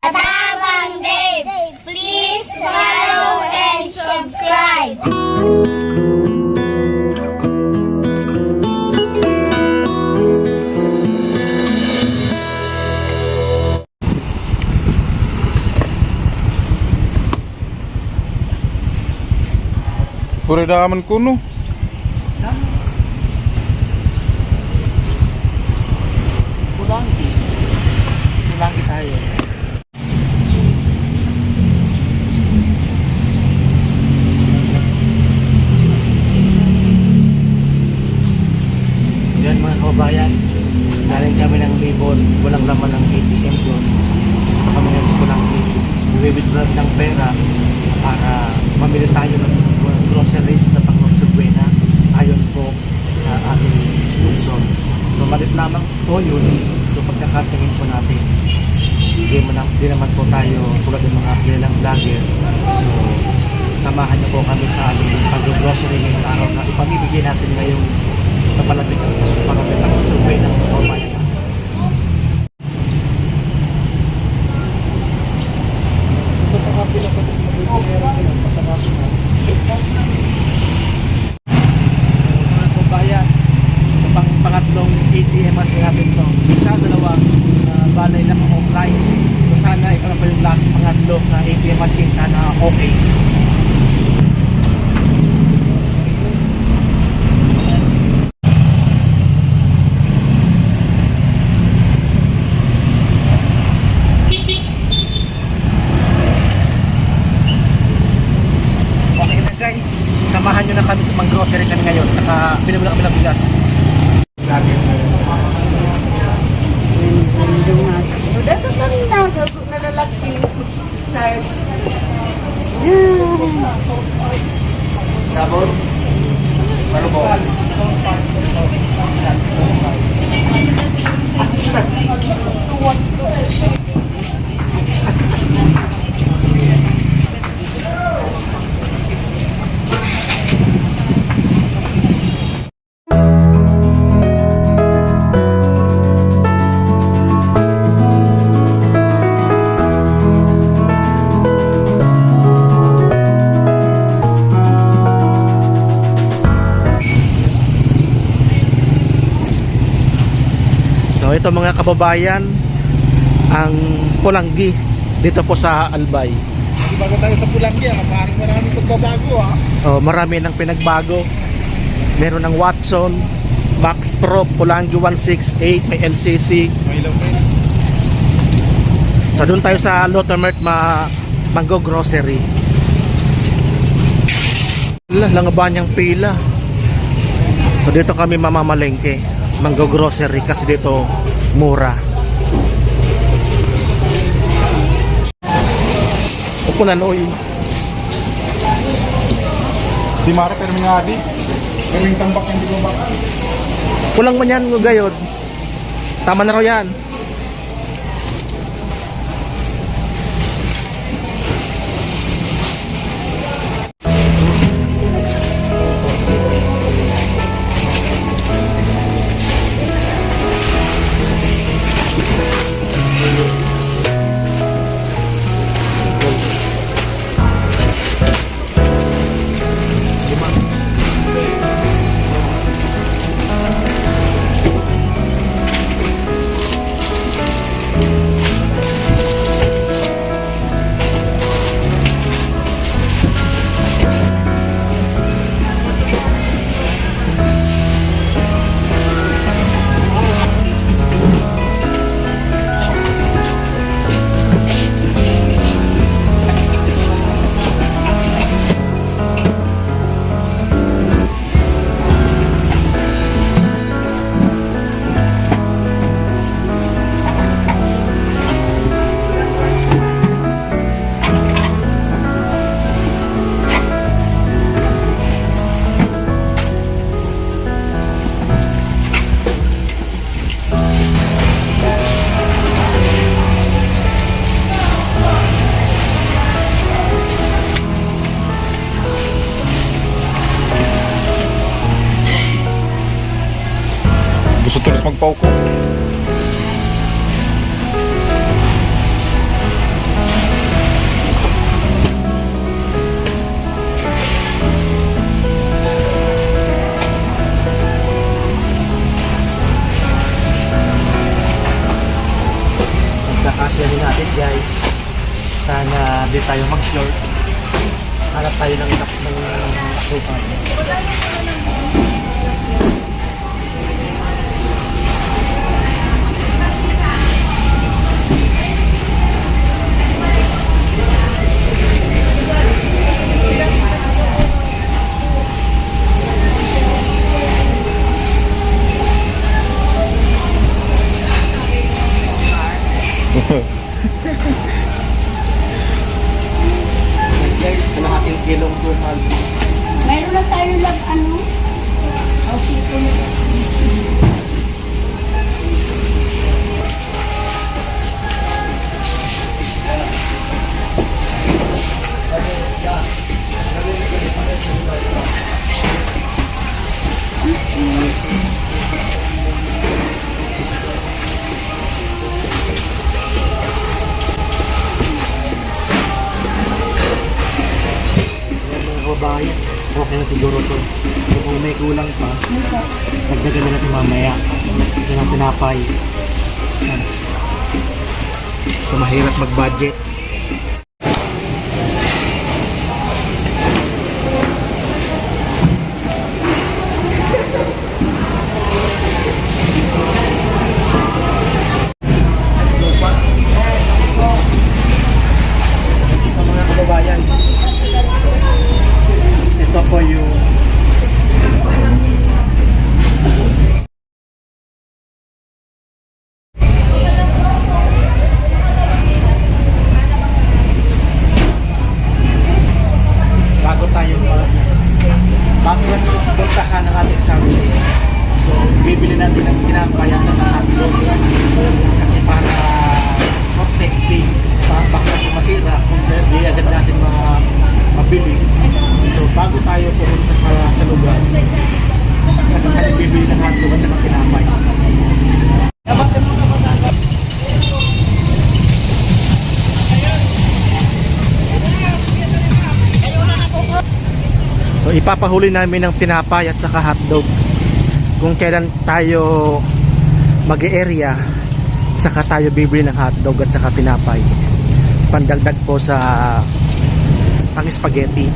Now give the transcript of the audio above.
Tabang Dave, please follow and subscribe. Pura daman kuno. Pulangi tayo. Yan mga kababayan, galing kami ng Libon, walang laman ng ATM doon. Kami ngayon sa Pulangi, i-withdraw ng pera para mamili tayo ng groceries na pang-consubuena ayon po sa ating instruction. So malit lamang po yun, so pagkakasingin po natin. Hindi naman po tayo tulad ng mga kilalang vlogger. So samahan niyo po kami sa aming pag-grocery ngayong araw na ipamibigay natin ngayong napalapit ang pagkakapit ang consubuena ng kababayan natin. Mga kabayan, sa pangatlong ATM kasi natin to, isa, dalawa, balay na offline. So sana ito na pa yung last pangatlo na ATM machine, sana okay. Guys, samahan nyo na kami sa pang-grocery kami ngayon, saka binabila kami ng bigas. Dato pa rin na lalaki. Sabon? Marubon? So ito mga kababayan, ang Pulangi dito po sa Albay. Bago tayo sa Pulangi, parang maraming pagbabago Oh, marami nang pinagbago. Meron ng Watson, Max Pro, Pulangi 168, may LCC. So doon tayo sa Lotomert Mango Grocery. Langabanyang pila. So dito kami mamamalengke, Mango Grocery, kasi dito mura. Upunan oy. Si Mara Permingadi, Perming tambak yang di Gombak. Kulang man yan, gayod. Tama na raw yan. kakasyahin natin guys. Sana di tayo mag-short. Hanap tayo ng asukal. Guys, kalahating kilong sukal. Meron na tayo lang ano? Okay, Babae, okay na siguro to. So, kung may kulang pa, dagdagan na natin mamaya. Ito ng tinapay. Yan. So, mahirap mag-budget. Ito mga kababayan. Ito po yung bago puntahan ng ating family. So, bibili natin ng tinapay at ng hotdog kasi para for safety, baka kasi masira kung di agad natin mabili. So, bago tayo pumunta sa lugar, saka tayo bibili ng hotdog at ng tinapay. So ipapahuli namin ng tinapay at saka hotdog kung kailan tayo mag-area, saka tayo bibili ng hotdog at saka tinapay pandagdag po sa pang spaghetti.